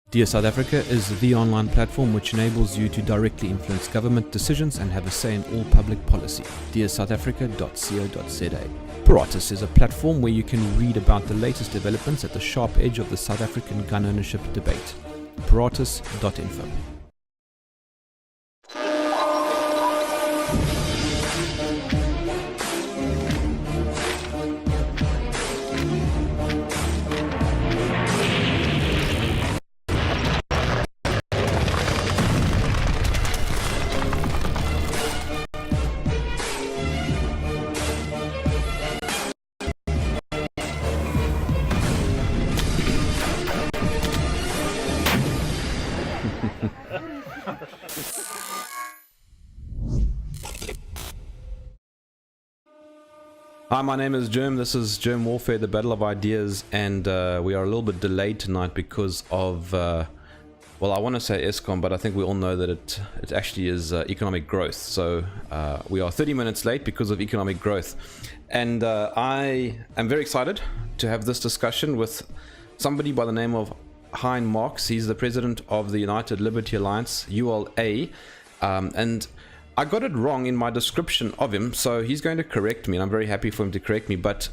Dear South Africa is the online platform which enables you to directly influence government decisions and have a say in all public policy. dearsouthafrica.co.za. Paratus is a platform where you can read about the latest developments at the sharp edge of the South African gun ownership debate. Paratus.info. Hi, my name is Jerm. This is Jerm Warfare, the Battle of Ideas, and we are a little bit delayed tonight because of, well, I want to say ESCOM, but I think we all know that it actually is economic growth. So we are 30 minutes late because of economic growth. And I am very excited to have this discussion with somebody by the name of Hein Marx. He's the president of the United Liberty Alliance, ULA, and I got it wrong in my description of him, so he's going to correct me, and I'm very happy for him to correct me, but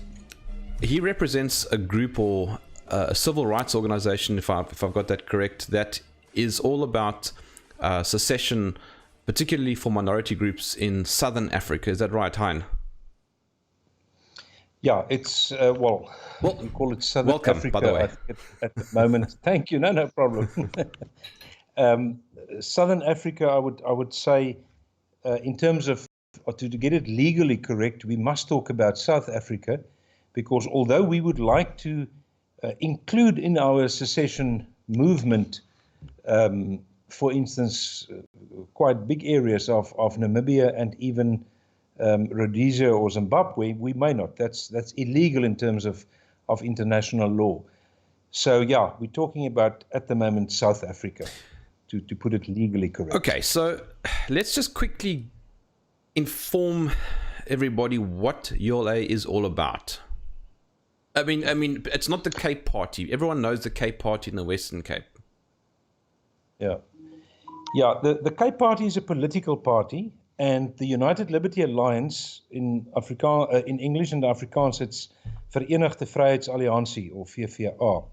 he represents a group or a civil rights organization, if I've got that correct, that is all about secession, particularly for minority groups in Southern Africa. Is that right, Hein? Yeah, it's, well, we call it Southern Africa, by the way. At the moment. Thank you, no problem. Southern Africa, I would say, in terms of, to get it legally correct, we must talk about South Africa, because although we would like to include in our secession movement, for instance, quite big areas of Namibia and even Rhodesia or Zimbabwe, we may not. That's illegal in terms of international law. So yeah, we're talking about, at the moment, South Africa. To put it legally correct. Okay, so let's just quickly inform everybody what ULA is all about. I mean, it's not the Cape Party. Everyone knows the Cape Party in the Western Cape. Yeah, the Cape Party is a political party, and the United Liberty Alliance in in English and Afrikaans, it's Verenigde Vryheidsalliansie, or VVA.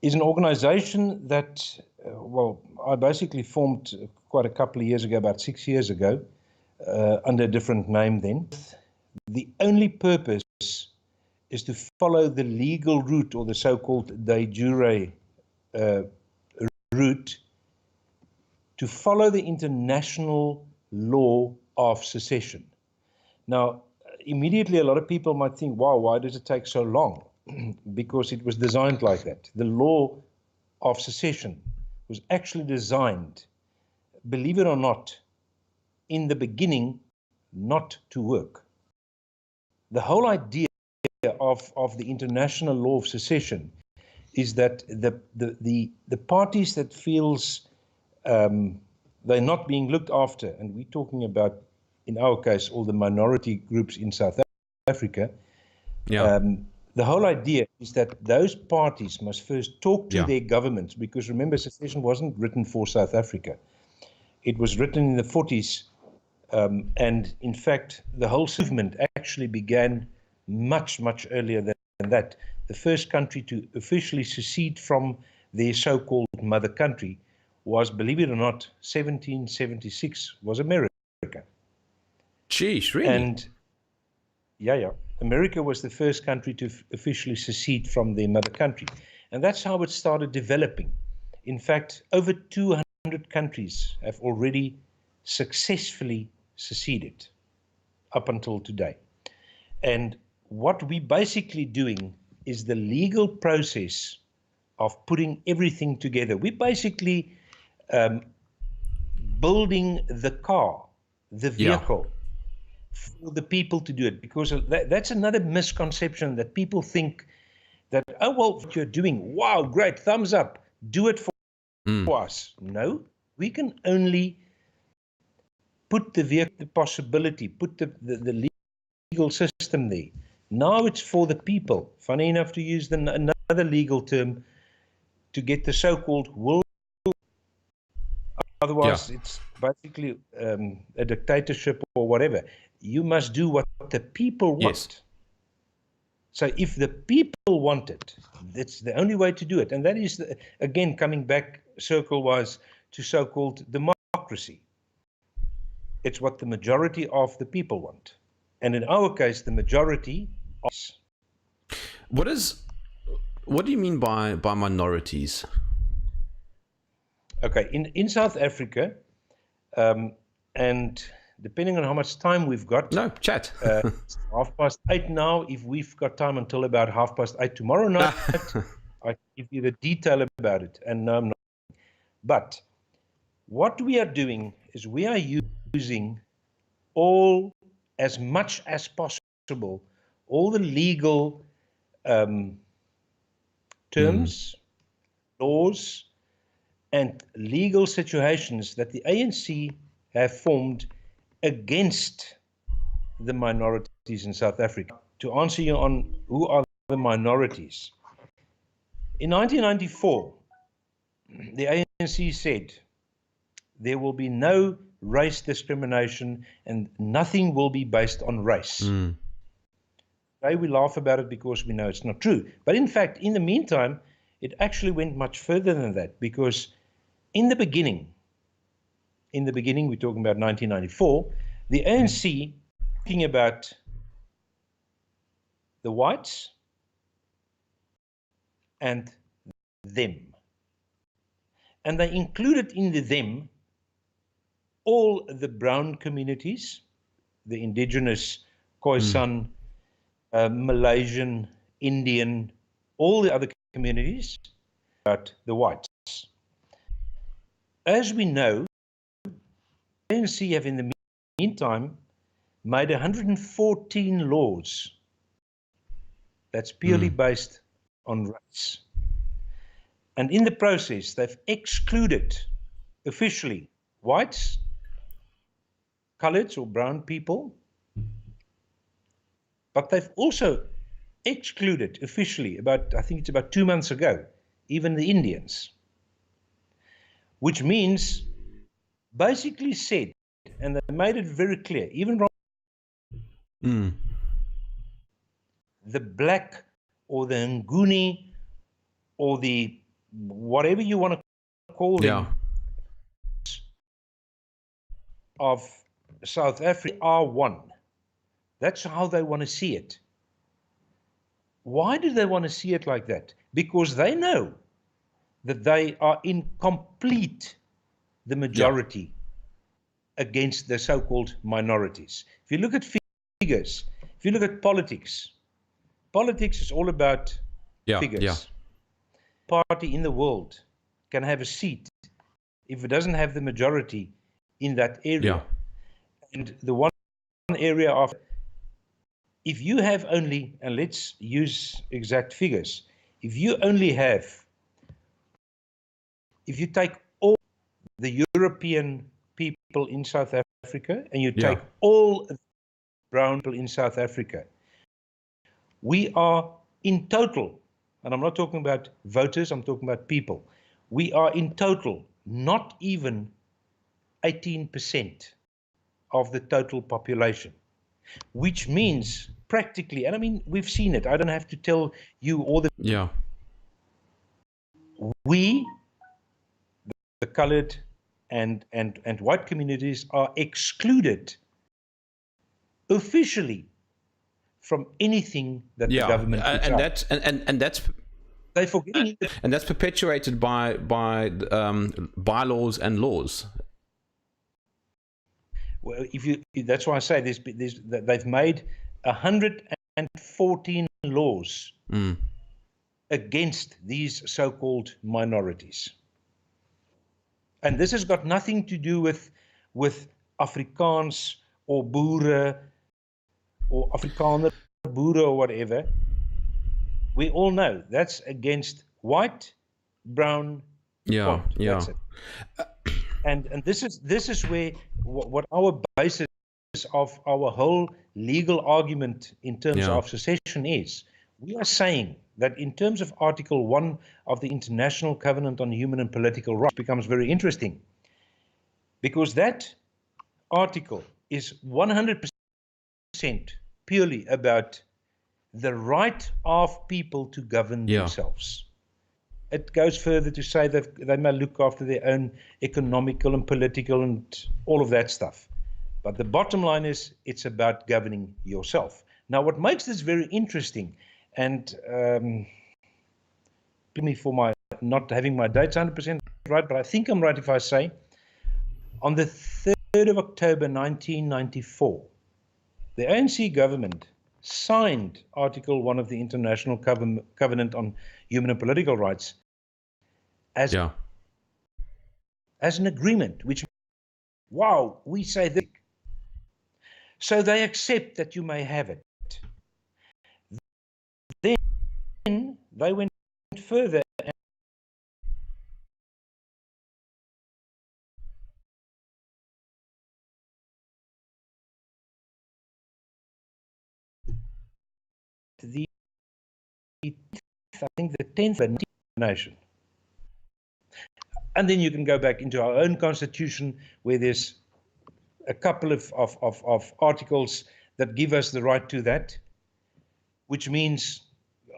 Is an organization that, well, I basically formed quite a couple of years ago, about 6 years ago, under a different name then. The only purpose is to follow the legal route, or the so-called de jure route, to follow the international law of secession. Now, immediately a lot of people might think, wow, why does it take so long? Because it was designed like that. The law of secession was actually designed, believe it or not, in the beginning, not to work. The whole idea of the international law of secession is that the parties that feels they're not being looked after, and we're talking about, in our case, all the minority groups in South Africa. Yeah. The whole idea is that those parties must first talk to their governments, because remember, secession wasn't written for South Africa. It was written in the 40s, and in fact, the whole movement actually began much, much earlier than that. The first country to officially secede from their so-called mother country was, believe it or not, 1776, was America. Jeez, really? And yeah. America was the first country to officially secede from their mother country. And that's how it started developing. In fact, over 200 countries have already successfully seceded up until today. And what we're basically doing is the legal process of putting everything together. We're basically building the car, the vehicle, for the people to do it, because that's another misconception, that people think that, oh, well, what you're doing, wow, great, thumbs up, do it for us. No, we can only put the vehicle, the possibility, put the legal system there. Now it's for the people. Funny enough to use another legal term, to get the so-called world. Otherwise, it's basically a dictatorship or whatever. You must do what the people want. Yes. So if the people want it, that's the only way to do it. And that is, again, coming back circle-wise to so-called democracy. It's what the majority of the people want. And in our case, the majority is. What do you mean by minorities? Okay, in South Africa, and depending on how much time we've got. No, chat. It's 8:30 now. If we've got time until about 8:30 tomorrow night, I can give you the detail about it. And no, I'm not. But what we are doing is we are using as much as possible, all the legal terms, laws, and legal situations that the ANC have formed against the minorities in South Africa. To answer you on who are the minorities. In 1994, the ANC said there will be no race discrimination and nothing will be based on race. Today we laugh about it because we know it's not true. But in fact, in the meantime, it actually went much further than that, because in the beginning, we're talking about 1994, the ANC talking about the whites and them. And they included in the them all the brown communities, the indigenous Khoisan, Malaysian, Indian, all the other communities, but the whites. As we know, the ANC have in the meantime made 114 laws that's purely based on race. And in the process, they've excluded officially whites, coloreds or brown people, but they've also excluded officially, I think it's about 2 months ago, even the Indians. Which means, basically said, and they made it very clear, even the black or the Nguni or the whatever you want to call them of South Africa are one. That's how they want to see it. Why do they want to see it like that? Because they know that they are in complete the majority against the so-called minorities. If you look at figures, if you look at politics is all about figures. Party in the world can have a seat if it doesn't have the majority in that area. And the one area of, if you have only, and let's use exact figures, if you take all the European people in South Africa and you take all the brown people in South Africa, we are in total, and I'm not talking about voters, I'm talking about people, we are in total not even 18% of the total population, which means practically, and I mean, we've seen it, I don't have to tell you all the... We, the colored and white communities, are excluded officially from anything that the government puts out. And that's they forgetting it. And that's perpetuated by bylaws and laws. Well, that's why I say they've made 114 laws against these so-called minorities. And this has got nothing to do with Afrikaans or Boere or Afrikaner Boere or whatever. We all know that's against white, brown, white. That's it. And this is where what our basis of our whole legal argument in terms of secession is. We are saying that in terms of Article 1 of the International Covenant on Human and Political Rights becomes very interesting, because that article is 100% purely about the right of people to govern themselves. It goes further to say that they may look after their own economical and political and all of that stuff. But the bottom line is, it's about governing yourself. Now, what makes this very interesting, and forgive me for my not having my dates 100% right, but I think I'm right if I say, on the 3rd of October 1994, the ANC government signed Article 1 of the International Covenant on Human and Political Rights as an agreement, which, wow, we say this. So they accept that you may have it. Then they went further and I think the 10th nation. And then you can go back into our own constitution, where there's a couple of articles that give us the right to that, which means,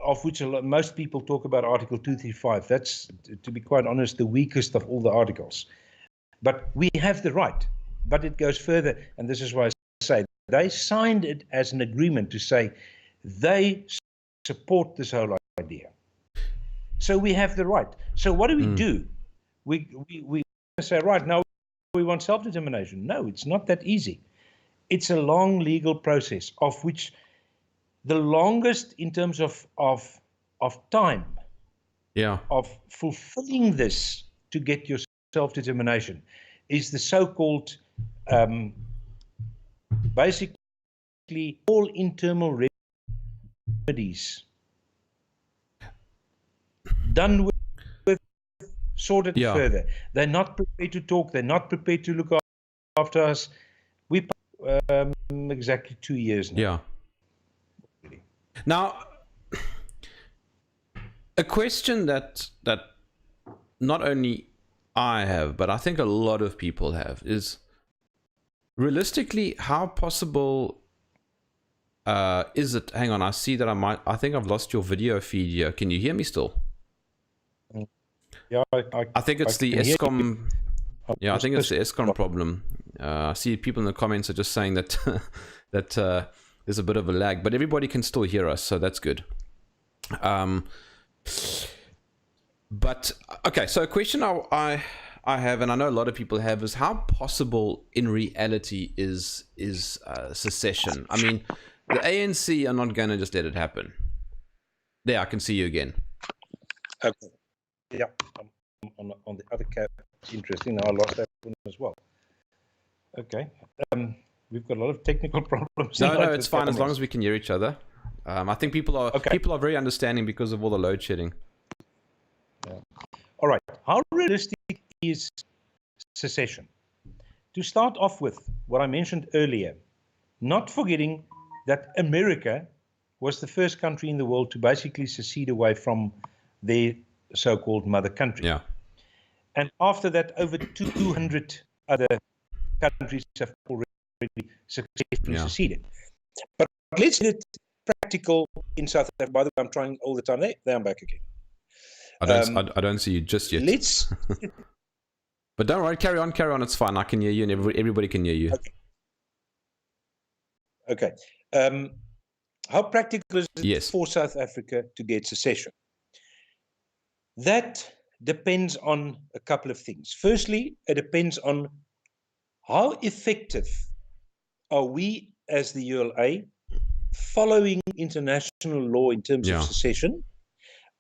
of which most people talk about Article 235. That's, to be quite honest, the weakest of all the articles. But we have the right, but it goes further, and this is why I say they signed it as an agreement to say they support this whole idea. So we have the right. So what do we do? We say, right, now we want self-determination. No, it's not that easy. It's a long legal process, of which the longest in terms of time, of fulfilling this to get your self-determination, is the so-called, basically, all internal remedies done with, sorted further. They're not prepared to talk. They're not prepared to look after us. We exactly 2 years now. Now, a question that not only I have, but I think a lot of people have, is realistically, how possible is it? Hang on, I see that I think I've lost your video feed here. Can you hear me still? Yeah, I think it's the ESCOM. Yeah, I think it's the ESCOM problem. I see people in the comments are just saying that that there's a bit of a lag, but everybody can still hear us, so that's good. But okay, so a question I have, and I know a lot of people have, is how possible in reality is secession? I mean, the ANC are not going to just let it happen. There, I can see you again. Okay. Yeah, on the other cap. It's interesting. Now I lost that one as well. Okay. We've got a lot of technical problems. No, it's fine as long as we can hear each other. I think people are very understanding because of all the load shedding. Yeah. All right. How realistic is secession? To start off with, what I mentioned earlier, not forgetting that America was the first country in the world to basically secede away from their so-called mother country. Yeah. And after that, over 200 other countries have already successfully seceded. But let's get it practical in South Africa. By the way, I'm trying all the time. There I'm back again. I don't see you just yet. Let's. But don't worry, carry on. It's fine. I can hear you, and everybody can hear you. Okay. How practical is it for South Africa to get secession? That depends on a couple of things. Firstly, it depends on how effective are we as the ULA following international law in terms of secession.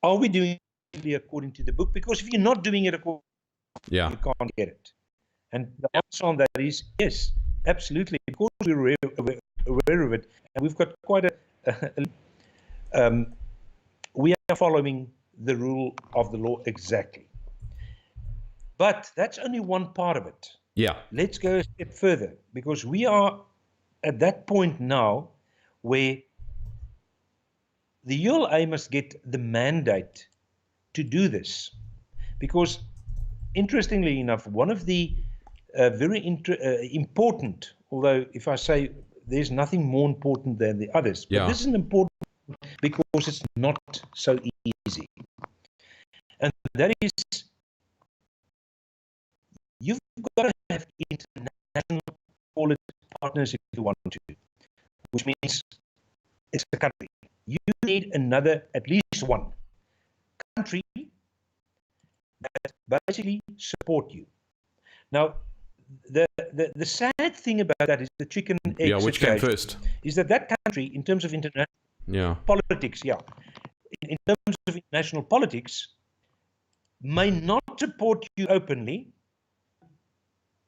Are we doing it according to the book? Because if you're not doing it according, you can't get it. And the answer on that is yes, absolutely. Of course, we're aware of it, and we've got quite we are following the rule of the law exactly. But that's only one part of it. Yeah. Let's go a step further, because we are at that point now where the ULA must get the mandate to do this, because interestingly enough, one of the very important, although if I say there's nothing more important than the others, but this is an important because it's not so easy. And that is, you've got to have international, call it partners if you want to, which means it's a country. You need another, at least one country that basically support you. Now, the sad thing about that is the chicken and egg which came first? Is that country, in terms of international politics, in terms of international politics, may not support you openly,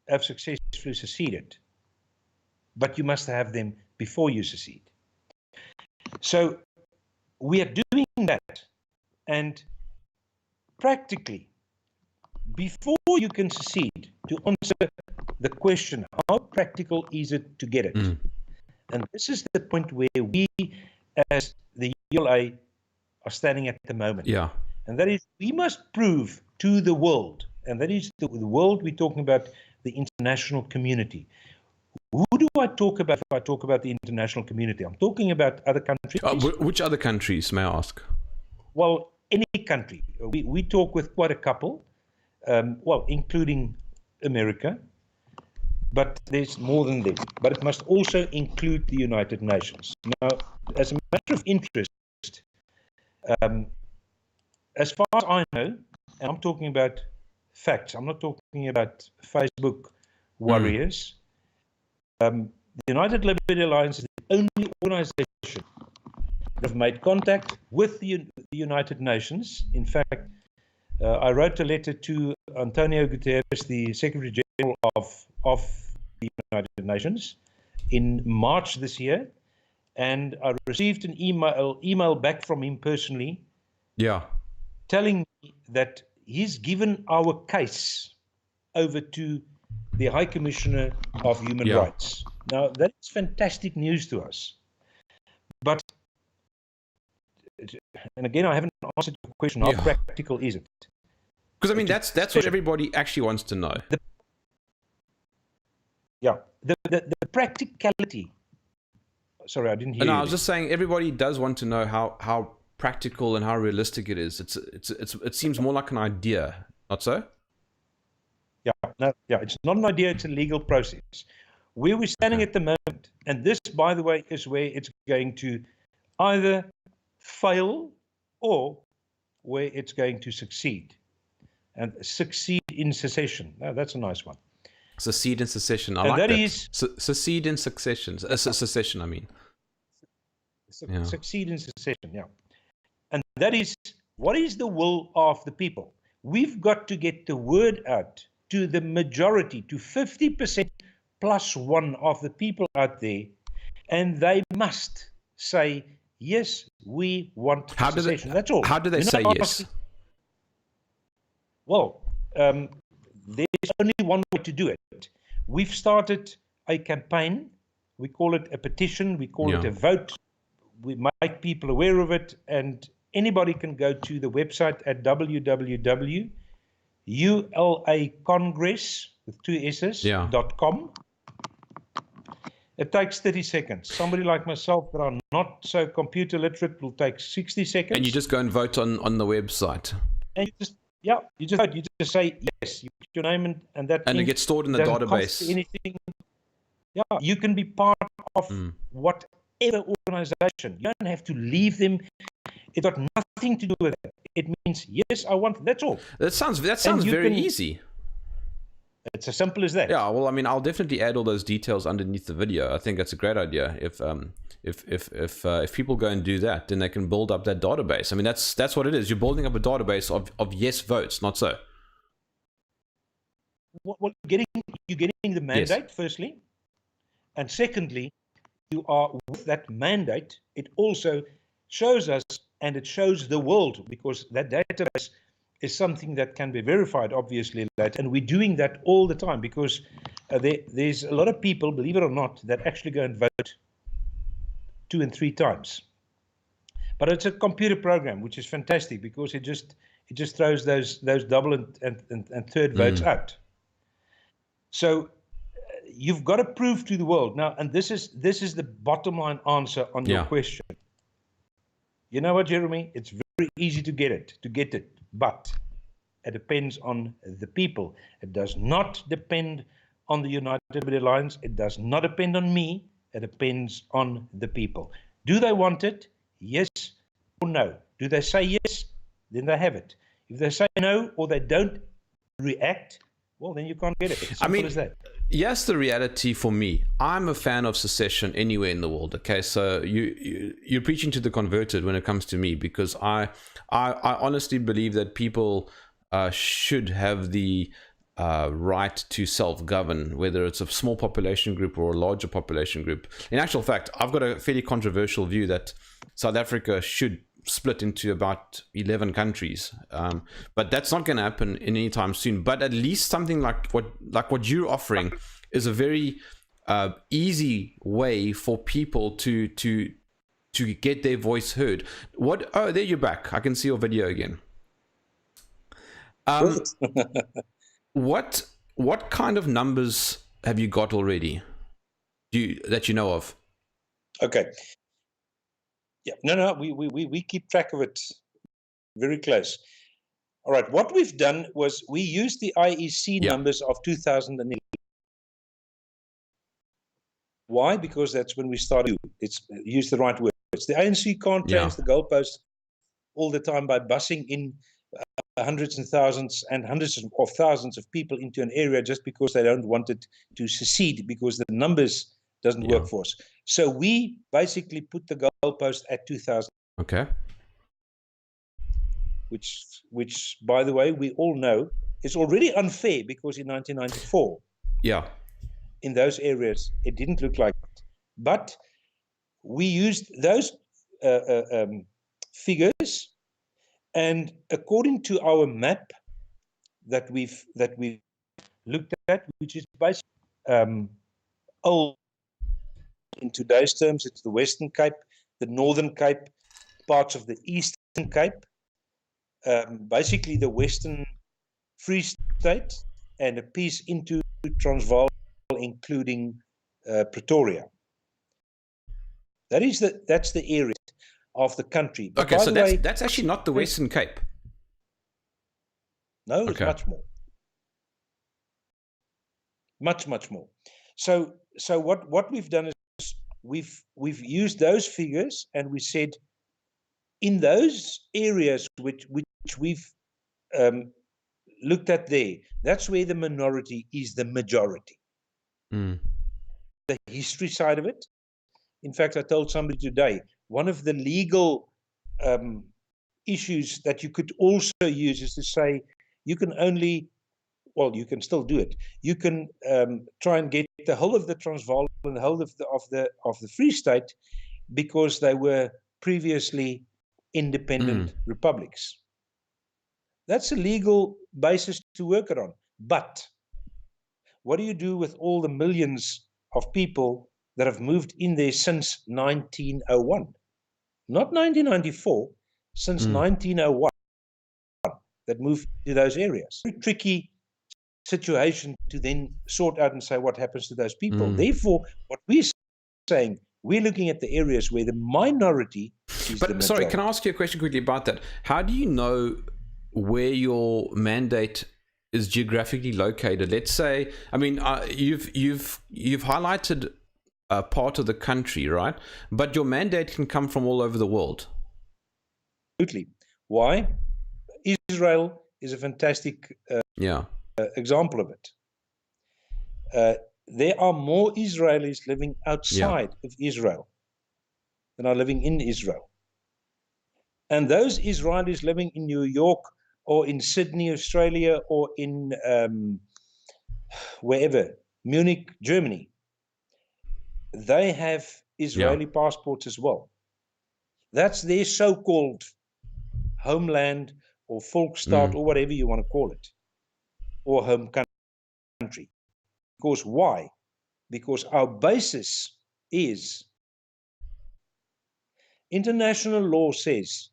have successfully seceded, but you must have them before you secede. So we are doing that, and practically, before you can secede, to answer the question, how practical is it to get it? And this is the point where we, as the ULA, are standing at the moment. And that is, we must prove to the world, and that is the world we're talking about, the international community. Who do I talk about if I talk about the international community? I'm talking about other countries. Which other countries, may I ask? Well, any country. We talk with quite a couple, well, including America, but there's more than them. But it must also include the United Nations. Now, as a matter of interest, as far as I know, and I'm talking about facts, I'm not talking about Facebook warriors, the United Liberty Alliance is the only organization that have made contact with the United Nations. In fact, I wrote a letter to Antonio Guterres, the Secretary General of the United Nations, in March this year, and I received an email back from him personally, telling me that he's given our case over to the High Commissioner of Human Rights. Now, that is fantastic news to us. But, and again, I haven't answered the question, how practical is it? Because, I mean, that's what everybody actually wants to know. The practicality. Sorry, I didn't hear you. No, I was just saying, everybody does want to know how practical and how realistic it is. It seems more like an idea, not so? It's not an idea, it's a legal process. Where we're standing at the moment, and this, by the way, is where it's going to either fail or where it's going to succeed. And succeed in secession. Now, that's a nice one. Secede in secession. I like that. Secede in succession. Secession, I mean. Succeed in secession, And that is, what is the will of the people? We've got to get the word out to the majority, to 50% plus one of the people out there, and they must say, yes, we want secession. That's all. How do they say yes? Well, there's only one way to do it. We've started a campaign. We call it a petition. We call it a vote. We make people aware of it, and anybody can go to the website at www.ulacongress with two S's.com. It takes 30 seconds. Somebody like myself that are not so computer literate will take 60 seconds. And you just go and vote on the website. And you just vote. You just say yes. You put your name and that. And it gets stored in the database. Anything. You can be part of whatever organization. You don't have to leave them. It got nothing to do with it. It means yes, I want. That's all. That sounds very easy. It's as simple as that. Yeah. Well, I mean, I'll definitely add all those details underneath the video. I think that's a great idea. If people go and do that, then they can build up that database. I mean, that's what it is. You're building up a database of yes votes, not so. Well, you're getting the mandate, firstly. And secondly, you are with that mandate. It also shows us, and it shows the world, because that database is something that can be verified, obviously, and we're doing that all the time, because there's a lot of people, believe it or not, that actually go and vote 2 and 3 times. But it's a computer program, which is fantastic because it just throws those double and third votes out. So you've got to prove to the world now, and this is the bottom line answer on your question. You know what, Jeremy? It's very easy to get it, but it depends on the people. It does not depend on the United Alliance. It does not depend on me. It depends on the people. Do they want it? Yes or no? Do they say yes? Then they have it. If they say no or they don't react, well, then you can't get it. It's simple as that. Yes, the reality for me, I'm a fan of secession anywhere in the world. Okay, so you're preaching to the converted when it comes to me, because I honestly believe that people should have the right to self-govern, whether it's a small population group or a larger population group. In actual fact, I've got a fairly controversial view that South Africa should split into about 11 countries, but that's not going to happen in any time soon. But at least something like what you're offering is a very easy way for people to get their voice heard. Oh, there you're back. I can see your video again. What kind of numbers have you got already that you know of? Okay. Yeah, no, we keep track of it very close. All right, what we've done was we used the IEC numbers of 2011. Why? Because that's when we started. It's use the right words. The ANC can't change the goalposts all the time by busing in hundreds and thousands and hundreds of thousands of people into an area just because they don't want it to secede, because the numbers doesn't work for us. So we basically put the goalpost at 2000. Okay. Which, by the way, we all know is already unfair, because in 1994, in those areas, it didn't look like it. But we used those figures, and according to our map that we've looked at, which is basically old. In today's terms, it's the Western Cape, the Northern Cape, parts of the Eastern Cape, basically the Western Free State, and a piece into Transvaal, including Pretoria. That's the area of the country. But okay, so that's actually not the Western Cape. No, it's much more. Much more. So what we've done is we've used those figures, and we said in those areas which we've looked at there, that's where the minority is the majority. The history side of it. In fact, I told somebody today, one of the legal issues that you could also use is to say you can only, well, you can still do it. You can try and get the whole of the Transvaal and the whole of the Free State, because they were previously independent republics. That's a legal basis to work it on. But what do you do with all the millions of people that have moved in there since 1901? Not 1994, since 1901, that moved to those areas. Very tricky situation to then sort out and say what happens to those people. Therefore, what we're saying, we're looking at the areas where the minority is the majority. Sorry, can I ask you a question quickly about that? How do you know where your mandate is geographically located? Let's say, I mean, you've highlighted a part of the country, right? But your mandate can come from all over the world. Absolutely. Why? Israel is a fantastic example of it. There are more Israelis living outside of Israel than are living in Israel. And those Israelis living in New York or in Sydney, Australia, or in wherever, Munich, Germany, they have Israeli passports as well. That's their so-called homeland or Volksstaat or whatever you want to call it, or home country. Because why? Because our basis is International law says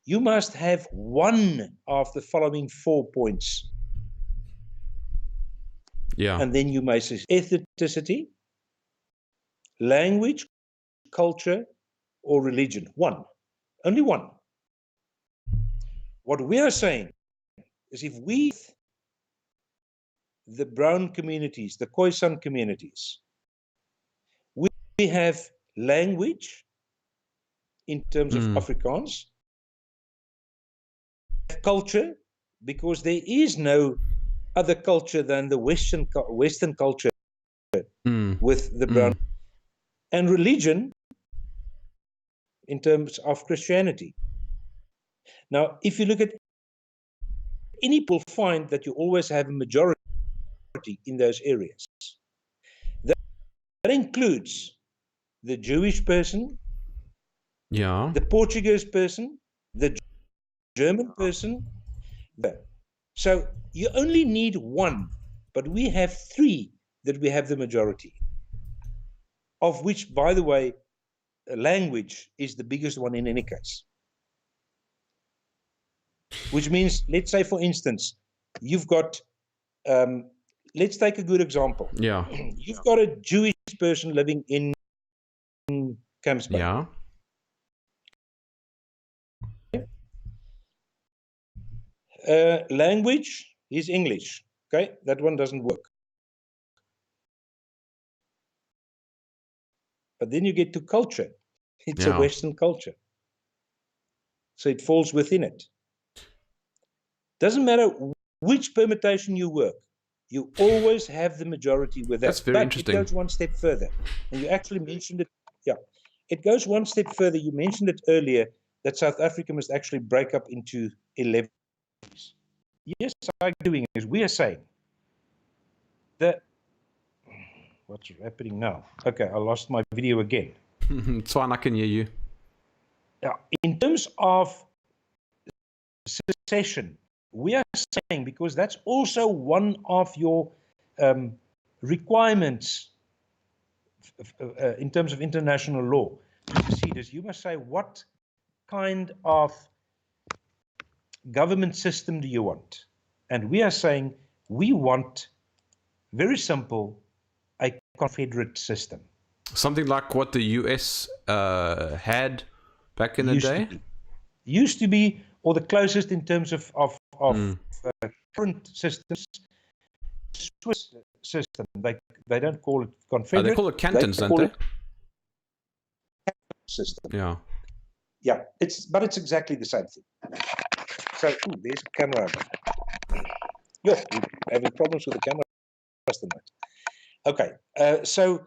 you must have one of the following 4 points. Yeah. And then you may say ethnicity, language, culture, or religion. One. Only one. What we are saying is if we, the brown communities, the Khoisan communities, we have language in terms of Afrikaans, culture, because there is no other culture than the Western culture with the brown, and religion in terms of Christianity. Now, if you look at any people, find that you always have a majority in those areas. That includes the Jewish person, the Portuguese person, the German person. So you only need one, but we have 3 that we have the majority, of which, by the way, language is the biggest one in any case. Which means, let's say, for instance, you've got, let's take a good example. Yeah. You've got a Jewish person living in Camps Bay. Yeah. Language is English. Okay, that one doesn't work. But then you get to culture. It's a Western culture. So it falls within it. Doesn't matter which permutation you work, you always have the majority with that. That's very interesting. It goes one step further. And you actually mentioned it. Yeah, it goes one step further. You mentioned it earlier that South Africa must actually break up into 11. Yes, I'm doing is we are saying that. What's happening now? Okay, I lost my video again. It's fine, I can hear you. Yeah, in terms of secession, we are saying, because that's also one of your requirements in terms of international law. To see this, you must say what kind of government system do you want? And we are saying we want, very simple, a confederate system. Something like what the US had back in the day? Used to be, or the closest in terms of current systems, Swiss system. They don't call it confederate. They call it cantons, don't they? System. Yeah. Yeah, but it's exactly the same thing. So, there's a camera. Yo, we're having problems with the camera tonight. Okay, so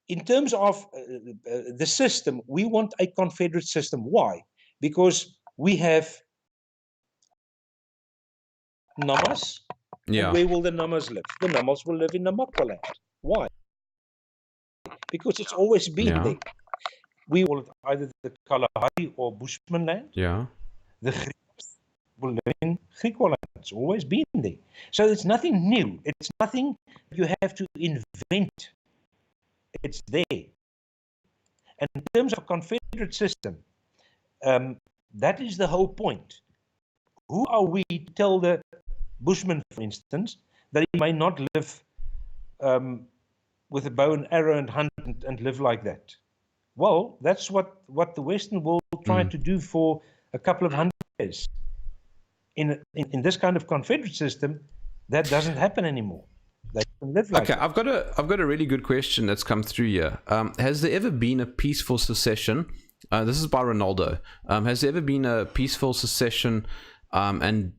in terms of the system, we want a confederate system. Why? Because we have Namas. Yeah. And where will the Namas live? The Namas will live in Namakwa land. Why? Because it's always been there. We will either the Kalahari or Bushman land. Yeah. The Greeks will live in Griqualand land. It's always been there. So it's nothing new. It's nothing you have to invent. It's there. And in terms of confederate system, that is the whole point. Who are we to tell the Bushman, for instance, that he may not live with a bow and arrow and hunt and live like that? Well, that's what the Western world tried to do for a couple of hundred years. In this kind of confederate system, that doesn't happen anymore. They can live like that. I've got a really good question that's come through here. Has there ever been a peaceful secession? This is by Ronaldo. Has there ever been a peaceful secession? And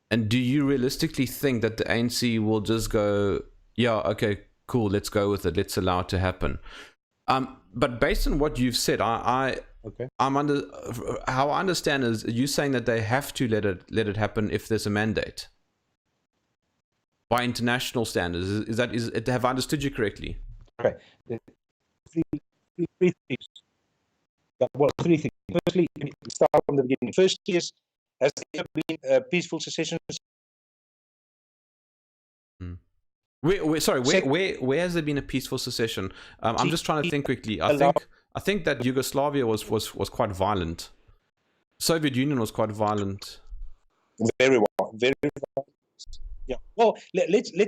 do you realistically think that the ANC will just go, yeah, okay, cool, let's go with it, let's allow it to happen? But based on what you've said, I'm under how I understand is you saying that they have to let it happen if there's a mandate by international standards. Have I understood you correctly? Okay. Three things. Well, 3 things. Firstly, start from the beginning. First is, has there been a peaceful secession? Where has there been a peaceful secession? I'm just trying to think quickly. I I think that Yugoslavia was quite violent. Soviet Union was quite violent. Very well, very well. Yeah. Well, let's look,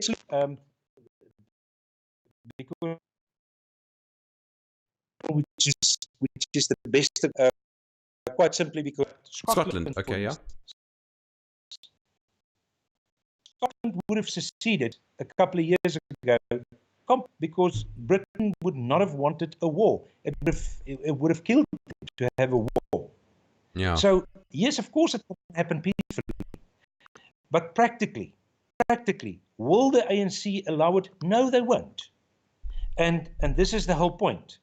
because which is the best. Quite simply because Scotland. Okay, yeah. Scotland would have seceded a couple of years ago because Britain would not have wanted a war. It would have killed them to have a war. Yeah. So yes, of course, it can happen peacefully, but practically, will the ANC allow it? No, they won't. And this is the whole point.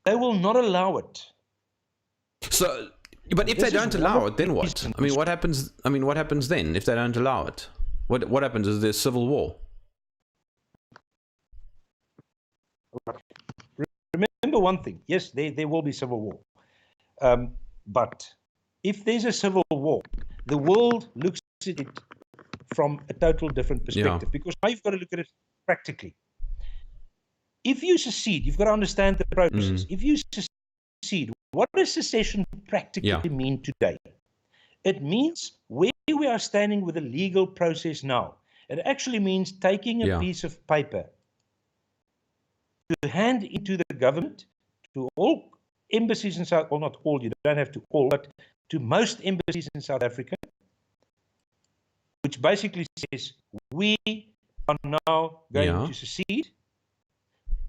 They will not allow it. So, but if they don't allow it, then what? I mean, what happens? I mean, what happens then if they don't allow it? What happens? Is there civil war? Remember one thing. Yes, there will be civil war. But if there's a civil war, the world looks at it from a total different perspective. Because now you've got to look at it practically. If you secede, you've got to understand the process. If you secede, what does secession practically mean today? It means where we are standing with the legal process now. It actually means taking a piece of paper to hand into the government, to all embassies in South, well, not all, you don't have to all, but to most embassies in South Africa, which basically says, we are now going to secede.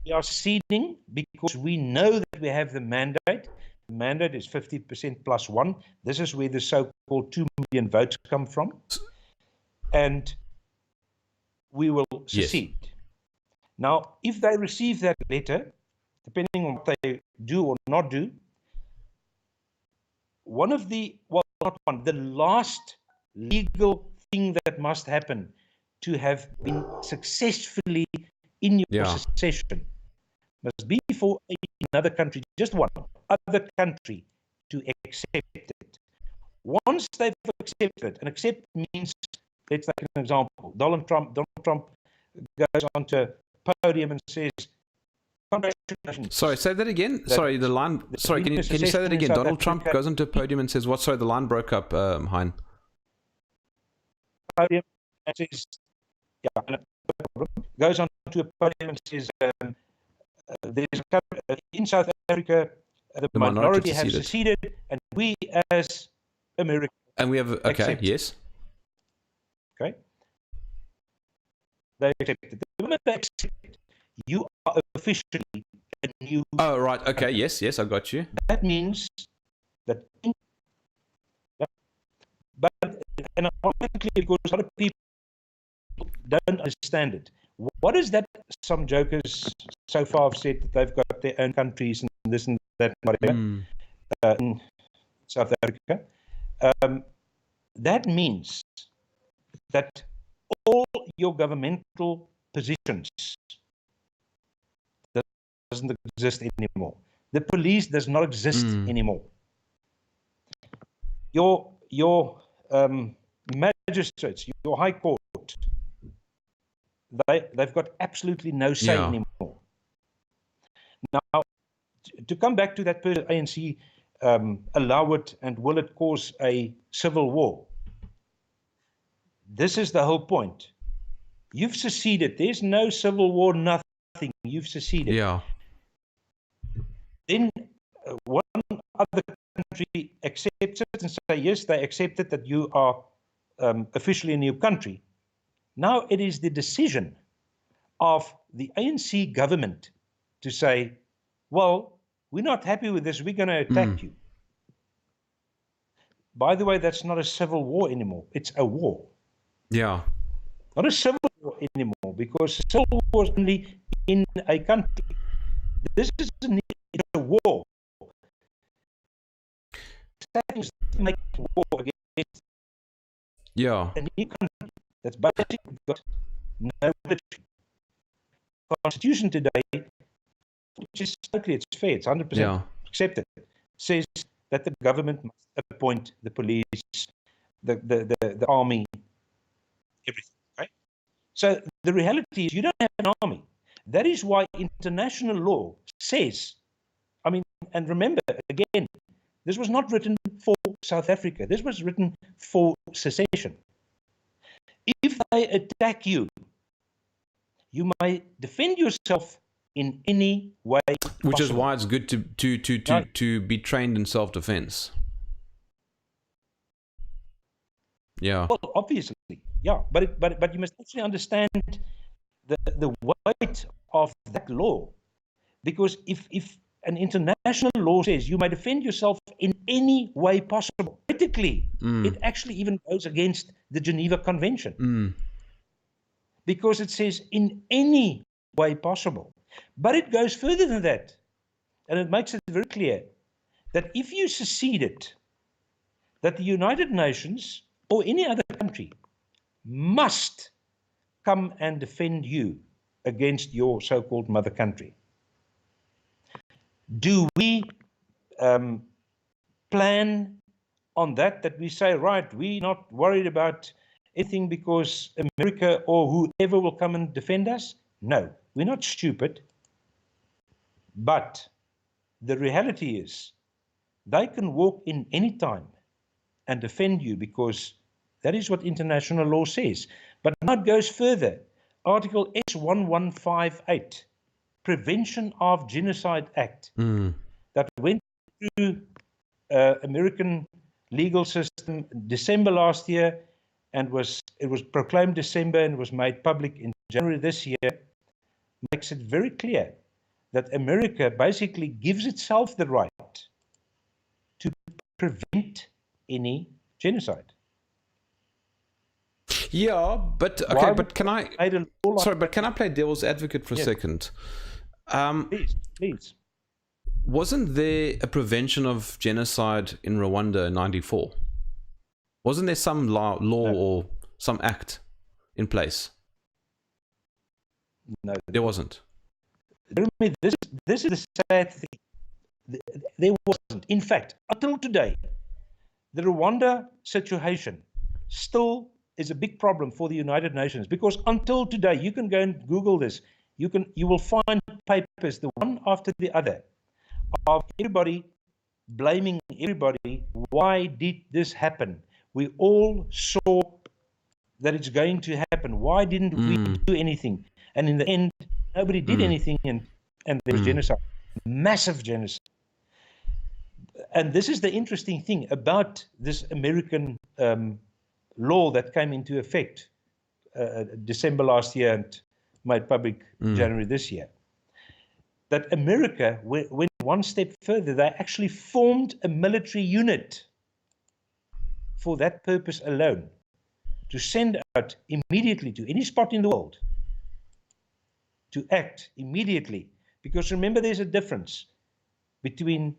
We are seceding because we know that we have the mandate. The mandate is 50% plus one. This is where the so-called 2 million votes come from. And we will secede. Yes. Now, if they receive that letter, depending on what they do or not do, the last legal thing that must happen to have been successfully in your secession must be for another country, just one other country, to accept it. Once they've accepted it, and accept means, let's take an example. Donald Trump goes onto a podium and says, congratulations. Sorry, say that again. Sorry, the line. Sorry, can you say that again? Donald Trump goes onto a podium and says what? Sorry, the line broke up, Hein. Podium and says, goes onto a podium and says, there's in South Africa, the minority have seceded, and we as America. And we have, okay, yes. Okay. They accept it. The moment they accept it, you are officially a new. Oh, right. Okay. Yes. Yes. I got you. That means that. But, and ironically, because a lot of people don't understand it. What is that? Some jokers so far have said that they've got their own countries and this and that, whatever, in South Africa. That means that all your governmental positions doesn't exist anymore. The police does not exist anymore. Your magistrates, your high court, they've got absolutely no say anymore. Now, to come back to that person, ANC allow it, and will it cause a civil war? This is the whole point. You've seceded. There's no civil war, nothing. You've seceded. Yeah. Then one other country accepts it and say, yes, they accepted that you are officially a new country. Now it is the decision of the ANC government to say, well, we're not happy with this, we're going to attack you. By the way, that's not a civil war anymore, it's a war. Yeah. Not a civil war anymore, because civil war is only in a country. This is a war. That make war against a new country that's basically got no military. Constitution today, which is totally, it's fair, it's 100% accepted, says that the government must appoint the police, the army, everything. Right? So the reality is you don't have an army. That is why international law says I mean, and remember, again, this was not written for South Africa. This was written for secession. If they attack you, you may defend yourself in any way possible. Which is why it's good to be trained in self-defense. Yeah. Well, obviously, yeah, but you must actually understand the weight of that law, because if an international law says you may defend yourself in any way possible, critically, it actually even goes against the Geneva Convention, because it says in any way possible. But it goes further than that, and it makes it very clear that if you seceded, that the United Nations or any other country must come and defend you against your so-called mother country. Do we plan on that we say, right, we're not worried about anything because America or whoever will come and defend us? No, we're not stupid. But the reality is they can walk in any time and defend you, because that is what international law says. But now it goes further. Article S1158, Prevention of Genocide Act, that went through American legal system December last year, and it was proclaimed December and was made public in January this year, makes it very clear that America basically gives itself the right to prevent any genocide. Yeah, but okay, but can I? Sorry, but can I play devil's advocate for a second? Please. Wasn't there a prevention of genocide in Rwanda in '94? Wasn't there some law or some act in place? No, there wasn't. This is the sad thing. There wasn't. In fact, until today, the Rwanda situation still is a big problem for the United Nations, because until today, you can go and Google this. You will find papers, the one after the other, of everybody blaming everybody. Why did this happen? We all saw that it's going to happen. Why didn't we do anything? And in the end, nobody did anything, and there was genocide, massive genocide. And this is the interesting thing about this American law that came into effect December last year and made public January this year. That America went one step further. They actually formed a military unit for that purpose alone, to send out immediately to any spot in the world, to act immediately. Because remember, there's a difference between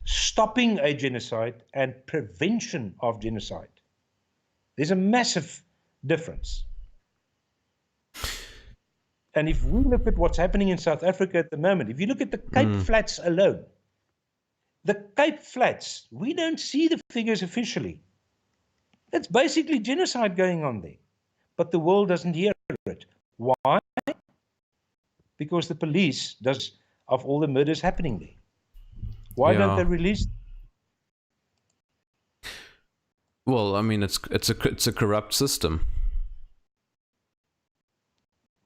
stopping a genocide and prevention of genocide. There's a massive difference. And if we look at what's happening in South Africa at the moment, if you look at the Cape Flats alone, the Cape Flats, we don't see the figures officially. It's basically genocide going on there. But the world doesn't hear it. Why? Because the police does of all the murders happening there. Why don't they release? Well, I mean, it's a corrupt system.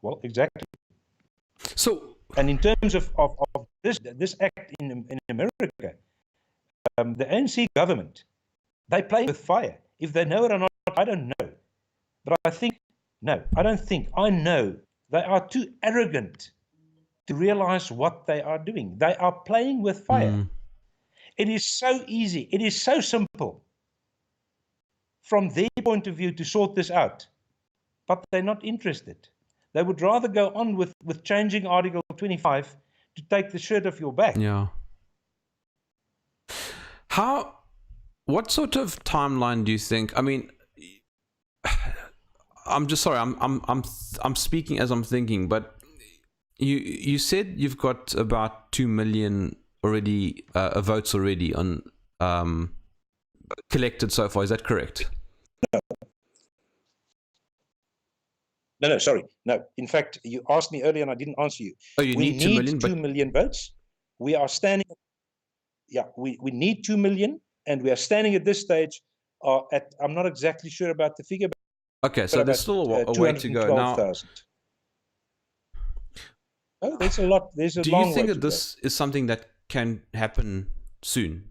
Well, exactly. So, and in terms of this act in America, the ANC government, they play with fire. If they know it or not, I don't know. But I know they are too arrogant to realize what they are doing. They are playing with fire. It is so easy. It is so simple from their point of view to sort this out. But they're not interested. They would rather go on with changing Article 25 to take the shirt off your back. Yeah. What sort of timeline do you think? I mean, I'm just sorry. I'm speaking as I'm thinking, but you said you've got about 2 million already votes already on collected so far. Is that correct? No, sorry. No, in fact, you asked me earlier and I didn't answer you. Oh, you need 2 million? 2 million votes. We are standing yeah, we need 2 million, and we are standing at this stage at, I'm not exactly sure about the figure, Okay, so there's still a way to go. Now, 212,000. Oh, there's a lot. There's a do long you way think to that this is something that can happen soon?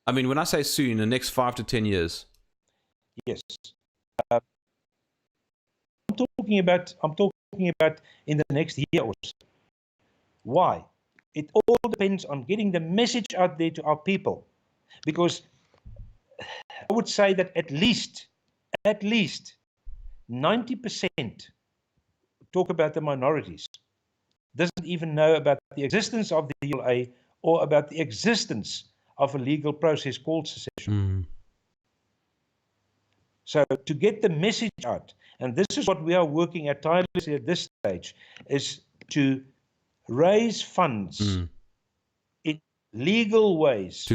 I mean, when I say soon, the next 5 to 10 years. Yes. I'm talking about in the next year or so. Why? It all depends on getting the message out there to our people, because I would say that at least 90% talk about the minorities, doesn't even know about the existence of the ULA or about the existence of a legal process called secession. So to get the message out, and this is what we are working at tirelessly at this stage, is to raise funds in legal ways.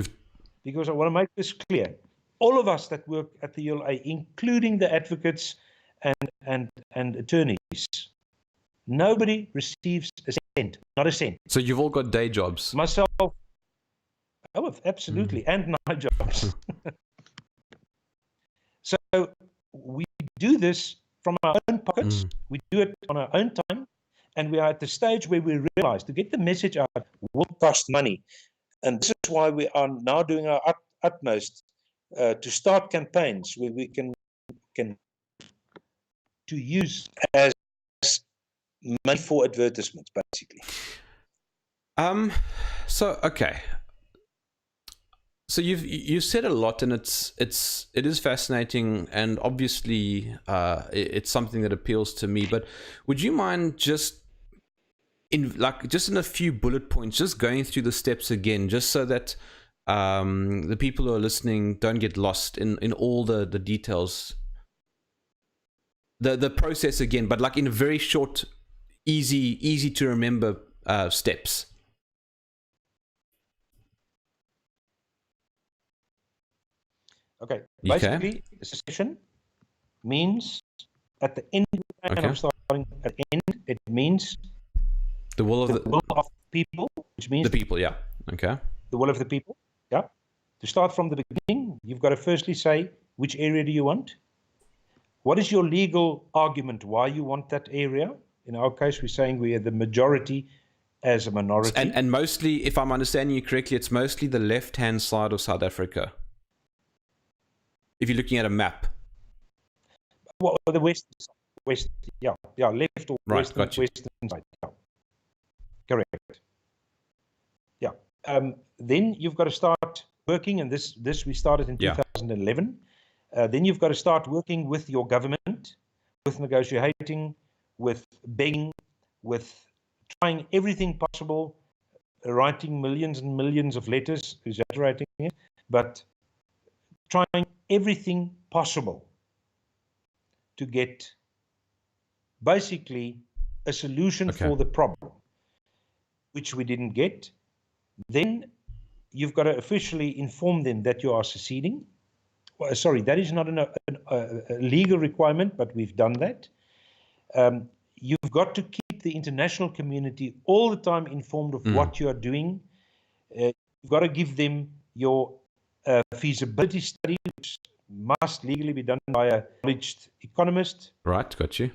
Because I want to make this clear. All of us that work at the ULA, including the advocates and attorneys, nobody receives a cent, not a cent. So you've all got day jobs? Myself, oh, absolutely, and night jobs. So we do this from our own pockets. We do it on our own time. And we are at the stage where we realize to get the message out will cost money. And this is why we are now doing our utmost to start campaigns where we can to use as money for advertisements, basically. So okay. So you've said a lot, and it is fascinating, and obviously it's something that appeals to me. But would you mind just in a few bullet points, just going through the steps again, just so that the people who are listening don't get lost in all the details, the process again, but like in very short, easy to remember steps. Okay, basically, secession means at the end, and I'm starting at the end, it means the will of the people, which means the people, yeah. Okay. The will of the people, yeah. To start from the beginning, you've got to firstly say, which area do you want? What is your legal argument why you want that area? In our case, we're saying we are the majority as a minority. And mostly, if I'm understanding you correctly, it's mostly the left-hand side of South Africa. If you're looking at a map. Well, the west, yeah, left or right, western side, yeah. Correct. Yeah. Then you've got to start working, and this we started in 2011. Then you've got to start working with your government, with negotiating, with begging, with trying everything possible, writing millions and millions of letters, exaggerating it, but trying everything possible to get basically a solution for the problem, which we didn't get. Then you've got to officially inform them that you are seceding. Well, sorry, that is not a legal requirement, but we've done that. You've got to keep the international community all the time informed of what you are doing. You've got to give them your feasibility study, which must legally be done by a knowledge economist. Right, got you.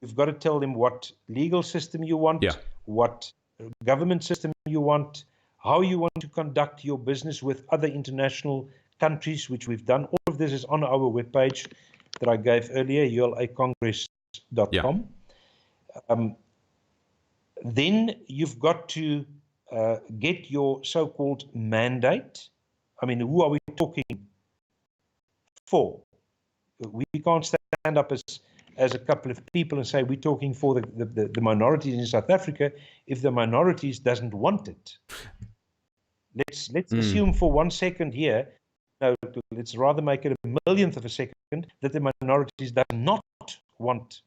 You've got to tell them what legal system you want, what government system you want, how you want to conduct your business with other international countries, which we've done. All of this is on our webpage that I gave earlier, ulacongress.com. Then you've got to get your so-called mandate. I mean, who are we talking for? We can't stand up as a couple of people and say we're talking for the minorities in South Africa if the minorities doesn't want it. Let's assume for 1 second here, no, let's rather make it a millionth of a second, that the minorities does not want.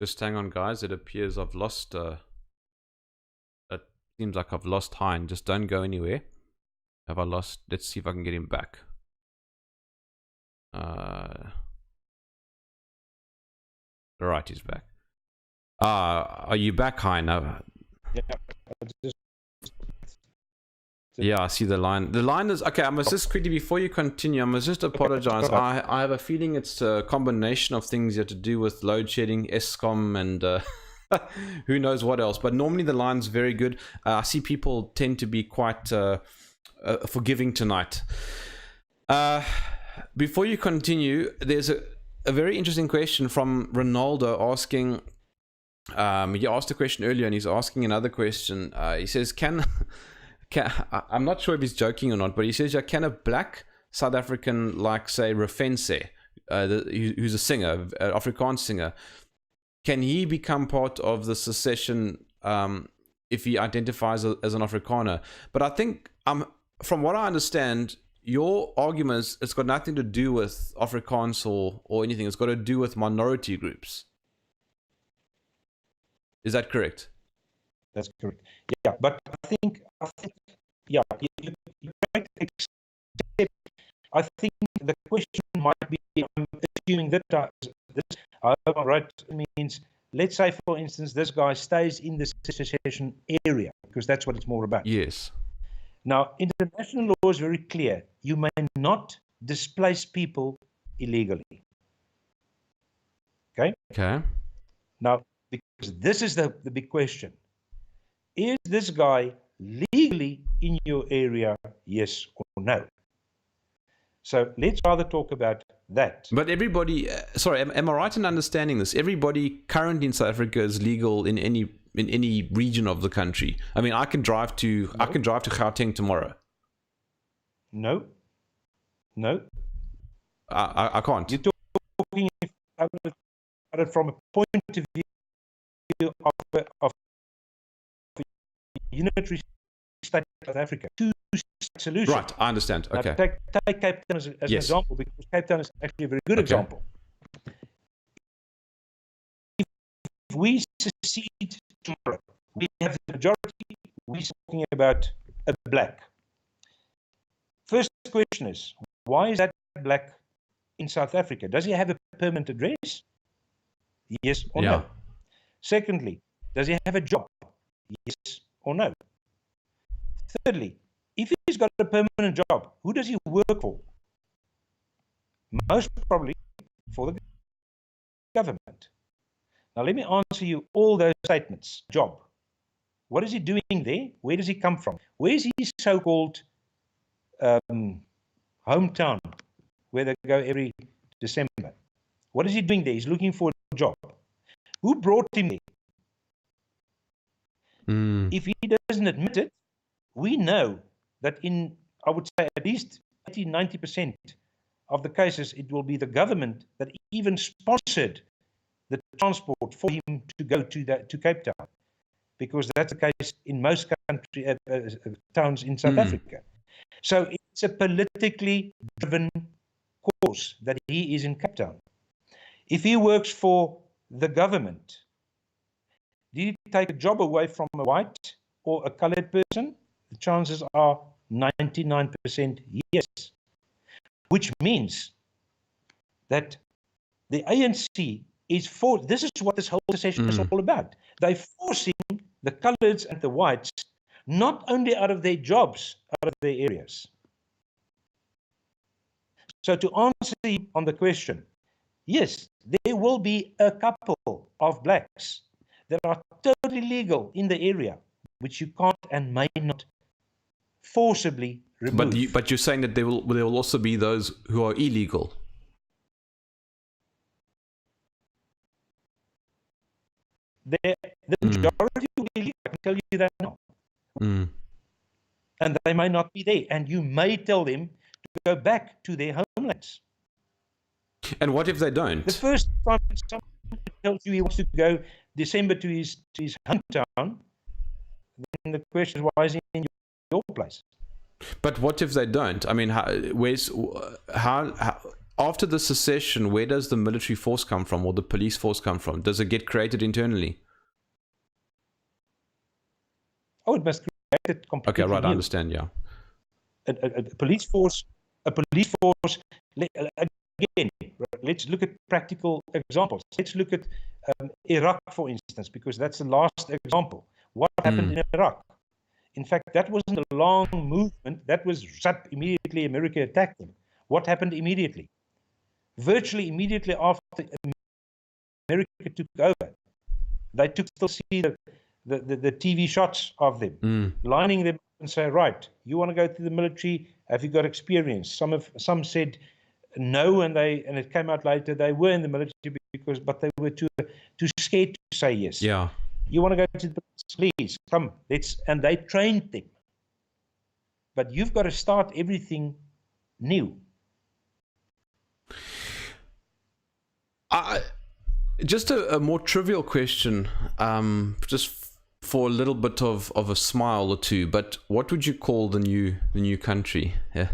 Just hang on, guys. It appears I've lost. It seems like I've lost Hein. Just don't go anywhere. Have I lost? Let's see if I can get him back. Right, he's back. Are you back, Hein? Yeah, I see the line. The line is okay. I must just quickly, before you continue, I must just apologize. I have a feeling it's a combination of things that to do with load shedding, Eskom, and who knows what else. But normally the line's very good. I see people tend to be quite forgiving tonight. Before you continue, there's a very interesting question from Ronaldo asking. He asked a question earlier, and he's asking another question. He says, I'm not sure if he's joking or not, but he says, can a black South African, like say Refense, who's a singer, an Afrikaans singer, can he become part of the secession if he identifies as an Afrikaner? But I think, from what I understand, your argument, it's got nothing to do with Afrikaans or anything. It's got to do with minority groups. Is that correct? That's correct. Yeah, but I think, yeah, I think the question might be, I'm assuming that this, right, means, let's say, for instance, this guy stays in the secession area, because that's what it's more about. Yes. Now, international law is very clear. You may not displace people illegally. Okay? Okay. Now, because this is the big question. Is this guy legally in your area, yes or no? So let's rather talk about that. But everybody, sorry, am I right in understanding this? Everybody currently in South Africa is legal in any region of the country. I mean, I can drive to Gauteng tomorrow. No. I can't. You're talking about it from a point of view of unitary state of South Africa, two-state solution. Right, I understand. Okay. Now, take Cape Town as an example, because Cape Town is actually a very good example. If we secede tomorrow, we have the majority, we're talking about a black. First question is, why is that black in South Africa? Does he have a permanent address? Yes or no? Secondly, does he have a job? Yes or no? Thirdly, if he's got a permanent job, who does he work for? Most probably for the government. Now let me answer you all those statements. Job. What is he doing there? Where does he come from? Where is his so-called hometown, where they go every December? What is he doing there? He's looking for a job. Who brought him there? If he doesn't admit it, we know that in, I would say, at least 80–90% of the cases, it will be the government that even sponsored the transport for him to go to Cape Town, because that's the case in most towns in South Africa. So it's a politically driven cause that he is in Cape Town. If he works for the government, did he take a job away from a white or a colored person? The chances are 99% yes. Which means that the ANC is this is what this whole secession is all about. They're forcing the coloreds and the whites not only out of their jobs, out of their areas. So to answer you on the question, yes, there will be a couple of blacks that are totally legal in the area, which you can't and may not forcibly remove. But you're saying that there will also be those who are illegal. The majority will be illegal, I can tell you that now. And they may not be there, and you may tell them to go back to their homelands. And what if they don't? The first time someone tells you he wants to go December to his hometown, then the question is, why is he in your place? But what if they don't? I mean, how after the secession, where does the military force come from, or the police force come from? Does it get created internally? Oh, it must create it completely. Okay, right, I understand. Yeah. A police force. Again, let's look at practical examples. Let's look at Iraq, for instance, because that's the last example. What happened in Iraq? In fact, that wasn't a long movement. That was immediately America attacked them. What happened immediately? Virtually immediately after America took over, they took still see the TV shots of them, lining them up and say, right, you want to go to the military? Have you got experience? Some said no, and it came out later they were in the military but they were too scared to say yes. Yeah. You want to go to the police? Please come. And they trained them. But you've got to start everything new. Just a more trivial question, just for a little bit of a smile or two. But what would you call the new country? Yeah,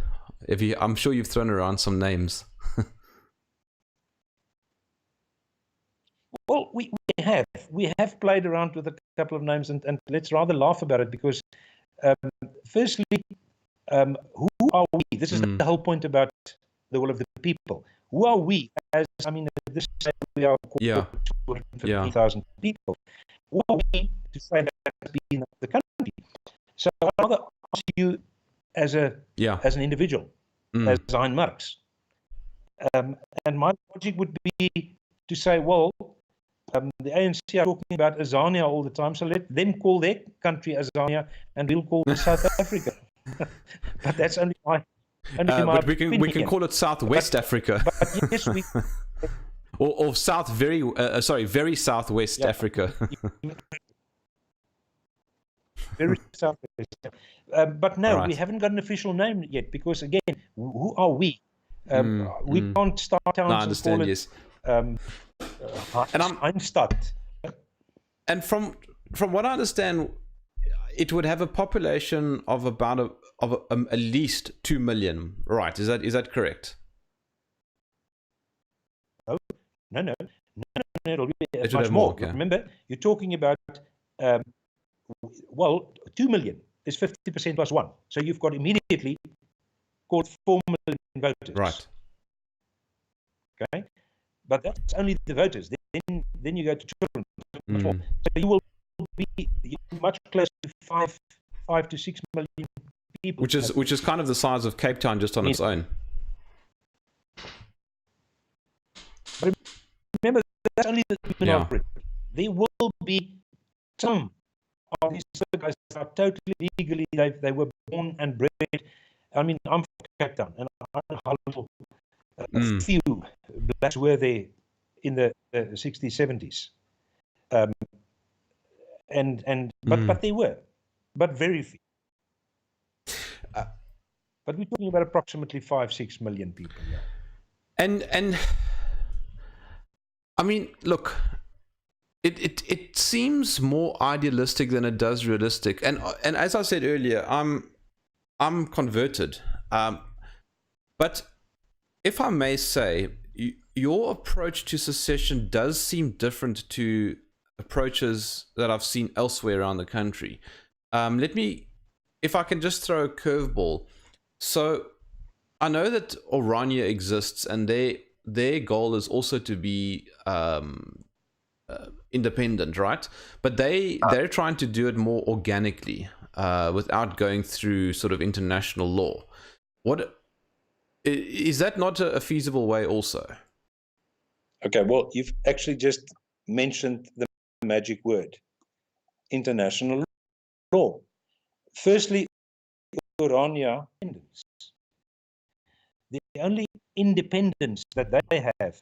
I'm sure you've thrown around some names. Well, we have played around with a couple of names, and let's rather laugh about it because, firstly, who are we? This is the whole point about the will of the people. Who are we? This say we are 250,000 people. Who are we to say that being the country? So I'd rather ask you as an individual, as Hein Marx, and my logic would be to say, well, the ANC are talking about Azania all the time, so let them call their country Azania, and we'll call it South Africa. But that's only my. But we can call it Southwest Africa. But yes, we. or very Southwest Africa. Very Southwest. But no, we haven't got an official name yet because again, who are we? We can't start towns. No, I understand. And yes. And from what I understand, it would have a population of about at least 2 million, right? Is that correct? No. It'll be much more. Okay. Remember, you're talking about 2 million is 50% plus 1, so you've got immediately called 4 million voters. Right. Okay. But that's only the voters. Then you go to children. So you will be much closer to 5 to 6 million people. Which is kind of the size of Cape Town just on its own. But remember, that's only the human outbreak. There will be some of these guys that are totally legally. They were born and bred. I'm from Cape Town, and I know how little. A few blacks were there in the 60s, 70s, but they were, but very few. But we're talking about approximately 5-6 million people now. And I mean, look, it seems more idealistic than it does realistic. And as I said earlier, I'm converted, but if I may say, your approach to secession does seem different to approaches that I've seen elsewhere around the country. If I can just throw a curveball. So I know that Orania exists, and their goal is also to be independent, right? But they're trying to do it more organically, without going through sort of international law. Is that not a feasible way also? Okay, well, you've actually just mentioned the magic word, international law. Firstly, Orania independence. The only independence that they have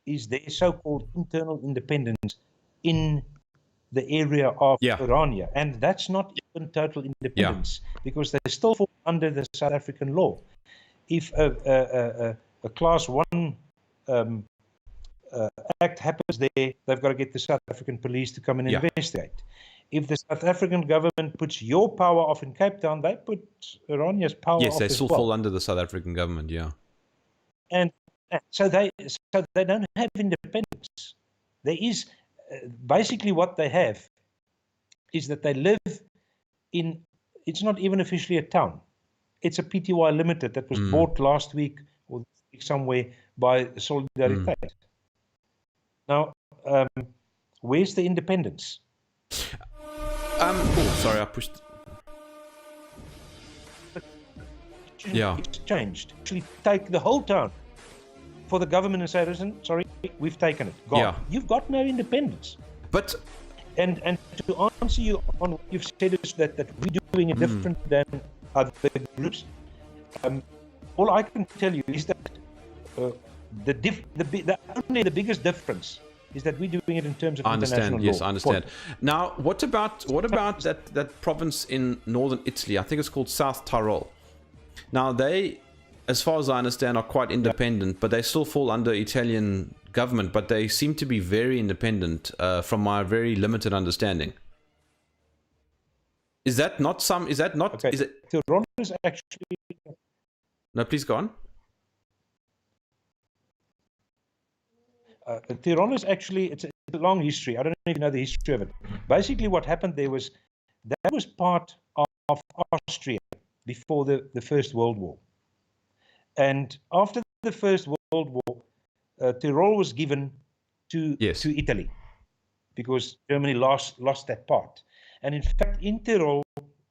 is their so-called internal independence in the area of Orania. And that's not even total independence, because they still fall under the South African law. If a class 1 act happens there, they've got to get the South African police to come and investigate. If the South African government puts your power off in Cape Town, they put Orania's power off as well. Yes, they still fall under the South African government, And so they don't have independence. There is basically what they have is that they live in, it's not even officially a town. It's a PTY Limited that was bought last week or this week somewhere by Solidarity. Now, Where's the independence? Oh, sorry, I pushed. Yeah. It's changed. Actually, take the whole town for the government and say, listen, sorry, we've taken it. Gone. Yeah. You've got no independence. But and to answer you on what you've said is that we're doing it different than other groups. All I can tell you is that the biggest difference is that we're doing it in terms of international law. Yes, I understand. Now, what about that province in northern Italy? I think it's called South Tyrol. Now, they, as far as I understand, are quite independent, but they still fall under Italian government, but they seem to be very independent from my very limited understanding. Is that not some, is that not, okay. Is it? Tyrol is actually... No, please go on. Tyrol is actually, it's a long history. I don't know if you know the history of it. Basically what happened there was, that was part of Austria before the First World War. And after the First World War, Tyrol was given to Italy because Germany lost that part. And in fact, in Tyrol,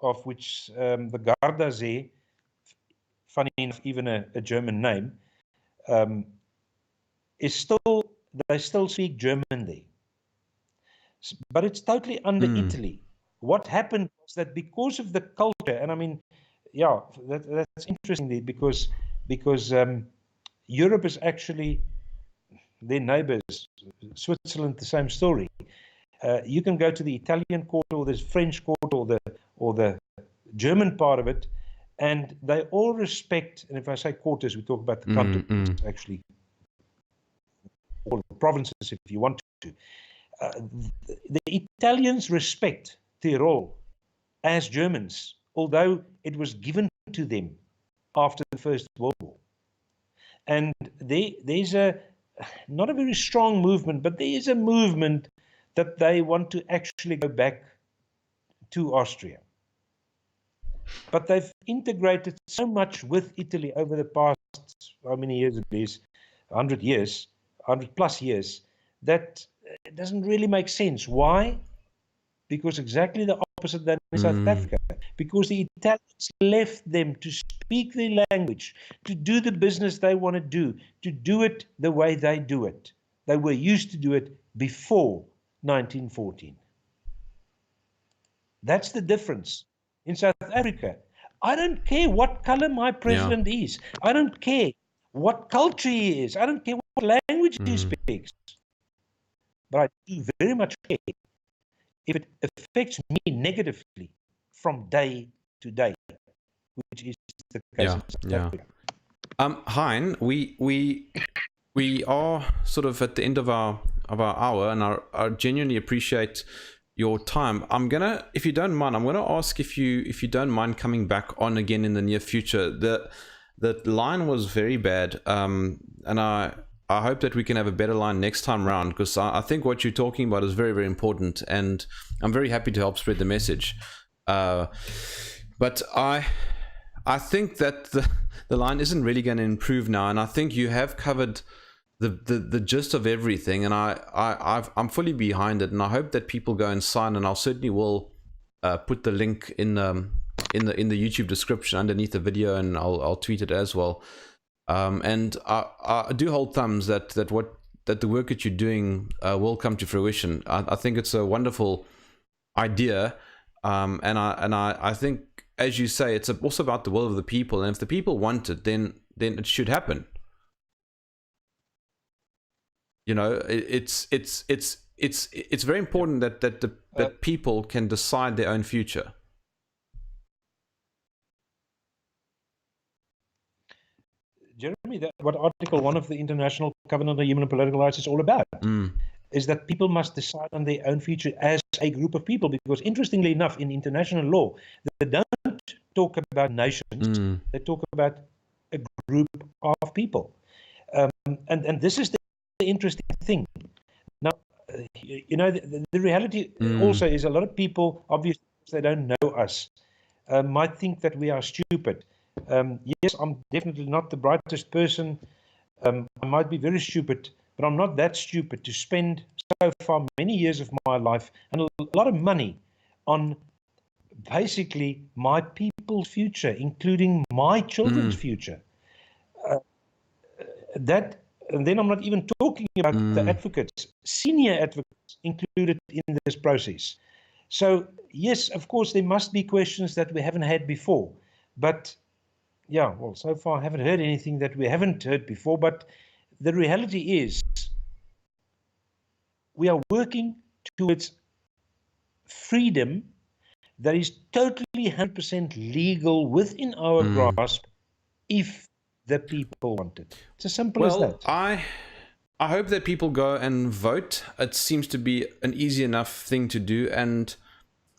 of which the Gardasee, funny enough, even a German name, is still, they still speak German there. But it's totally under Italy. What happened was that because of the culture, and I mean, yeah, that's interesting there because Europe is actually their neighbors. Switzerland, the same story. You can go to the Italian quarter or the French quarter or the German part of it, and they all respect. And if I say quarters, we talk about the countries, actually, or provinces, if you want to. The Italians respect Tyrol as Germans, although it was given to them after the First World War. And there's not a very strong movement, but there is a movement that they want to actually go back to Austria. But they've integrated so much with Italy over the past, how many years it is, 100 years, 100 plus years, that it doesn't really make sense. Why? Because exactly the opposite than in South Africa. Because the Italians left them to speak their language, to do the business they want to do it the way they do it. They were used to do it before 1914. That's the difference. In South Africa, I don't care what color my president is. I don't care what culture he is. I don't care what language he speaks. But I do very much care if it affects me negatively from day to day, which is the case in South Africa. Hein, we are sort of at the end of our hour, and I genuinely appreciate your time. I'm gonna, if you don't mind, I'm gonna ask if you don't mind coming back on again in the near future. The line was very bad, and I hope that we can have a better line next time round, because I think what you're talking about is very, very important, and I'm very happy to help spread the message. But I think that the line isn't really going to improve now, and I think you have covered the gist of everything, and I'm fully behind it, and I hope that people go and sign, and I'll certainly will put the link in the YouTube description underneath the video, and I'll tweet it as well. And I do hold thumbs that the work that you're doing will come to fruition. I think it's a wonderful idea, and I think, as you say, it's also about the will of the people, and if the people want it, then it should happen. You know, it's very important that people can decide their own future. Jeremy, what Article 1 of the International Covenant on Human and Political Rights is all about is that people must decide on their own future as a group of people. Because interestingly enough, in international law, they don't talk about nations, they talk about a group of people. And this is the interesting thing. Now, you know, the reality also is a lot of people, obviously, they don't know us, might think that we are stupid. Yes, I'm definitely not the brightest person. I might be very stupid, but I'm not that stupid to spend so far many years of my life and a lot of money on basically my people's future, including my children's future. And then I'm not even talking about the advocates, senior advocates included in this process. So yes, of course, there must be questions that we haven't had before. But yeah, well, so far I haven't heard anything that we haven't heard before. But the reality is we are working towards freedom that is totally 100% legal within our grasp if the people want it. It's as simple as that. I hope that people go and vote. It seems to be an easy enough thing to do, and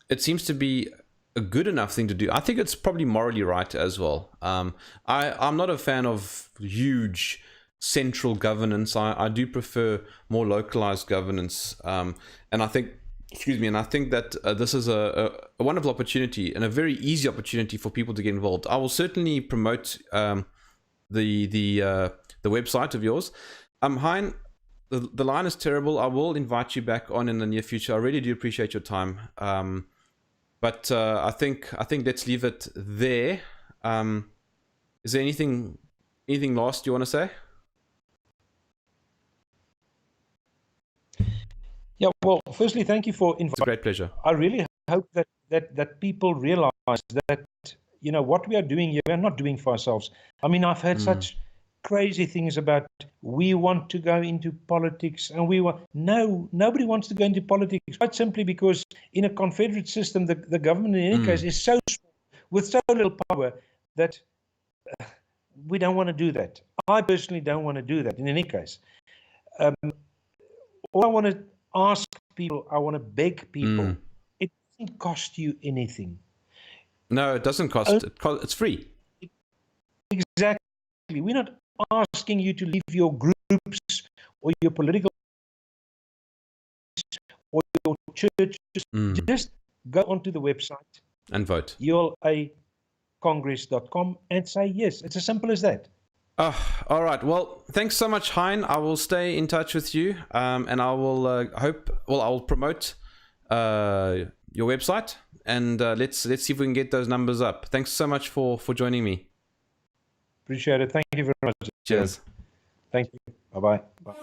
it seems to be a good enough thing to do. I think it's probably morally right as well. I'm not a fan of huge central governance. I do prefer more localized governance, and I think, and I think that this is a wonderful opportunity and a very easy opportunity for people to get involved. I will certainly promote the website of yours. Hein, the line is terrible. I will invite you back on in the near future. I really do appreciate your time. But I think let's leave it there. Is there anything last you want to say? Yeah, well, firstly, thank you for inviting. It's a great pleasure. I really hope that people realize that, you know, what we are doing here, we are not doing for ourselves. I mean, I've heard such crazy things about we want to go into politics and no, nobody wants to go into politics, quite simply because in a confederate system, the government in any case is so small with so little power that we don't want to do that. I personally don't want to do that in any case. All I want to ask people, I want to beg people, it doesn't cost you anything. No, it doesn't cost. It's free. Exactly. We're not asking you to leave your groups or your political or your churches. Just go onto the website and vote. ulacongress.com and say yes. It's as simple as that. All right. Well, thanks so much, Hein. I will stay in touch with you, and I will I will promote your website, and let's see if we can get those numbers up. Thanks so much for joining me. Appreciate it. Thank you very much. Cheers. Thank you. Bye-bye. Bye.